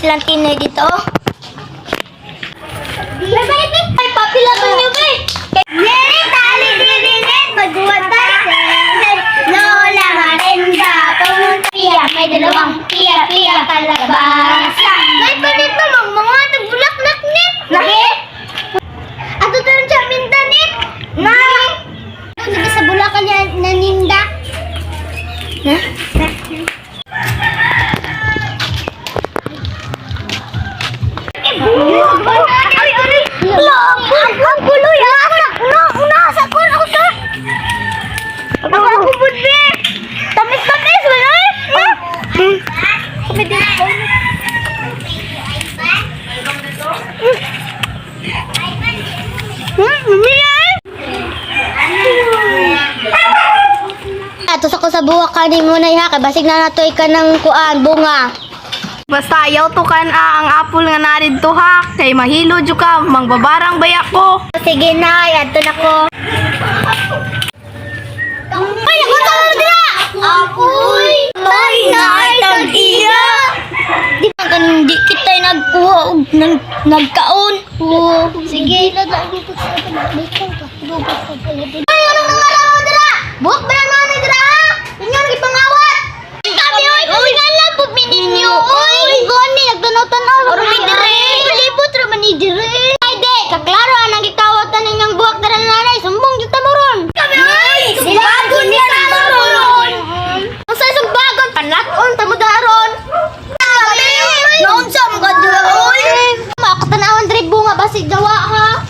silang tinoy dito. Ay, papilaban nyo ba eh? Nene, tali dirinet, magbuwan tasen. Lola Marinda, pumunta piya, may dalawang piya kalabasa. May palit namang mga nagbulak-lak nit. Laki? Ato tayo siya mindanit. Na? Sige sa bulakan niya naninda. Ha? Ang gulo yan! Nasa ko ako sa... Ako budbe! Tamis-tamis! Wala eh! Kami dito. Atos ako sa buwak ka ni mo na iha. Basig na natoy ka ng kuan, bunga. Basta ayaw to kan ang apple nga narid to ha. Kay mahilo jud ka, mangbabarang bay ako. Sige na, adto na ko. Ay, ako sa dira! Apoy! Ay, naay tag iya! Di ba kanin di kita nagkuha og nagkaon? Oo. Sige. Ay, anong nangalaw dira? Buhok ba na nanay dira ha? Inyo nagipangawat! Kami oy, ulingan lang po mininyo. Oy, gani nagtanaw-tanaw. Oro mi dire. Libot ra man ni dire. Ay de, kaklaro anang gikawatan ninyong buhok dira nanay. Sumbong jud ta moron. Kami oy, sumbagon ni ta moron. Usa sumbagon panlak-on ta mo daron. Kami oy. Noon sa mga dira oy. Ako tanawon dire bunga basig jawa ha.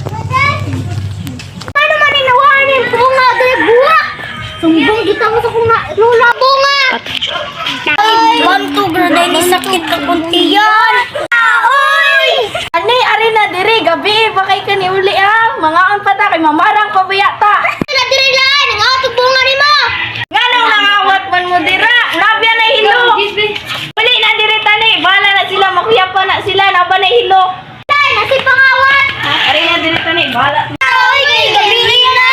Ano man inawahan yung bunga dire buhak. Sumbong jud ta mo sa kung lula bunga. Wanto graday ni sakit ng kuntiyan. Oy! Ani ari na diri gabi bakay ka ni uli ha. Mangaon pa ta kay mamarang pabuyata. Na diri lang, ang atog bunga nimo. Nganong nangawat man mo dira? Nabya na hilo. Uli na diri tani, bala na sila makuya pa na sila na ba na hilo. Tay, nasi pangawat. Ari na diri tani, bala. Oy, kay gabi na.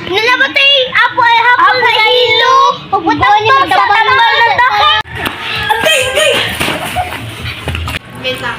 Nanabatay apo ay hapon na hilo. Pagbutawan ni mo sa tambal na daka. Agay, agay. Besa.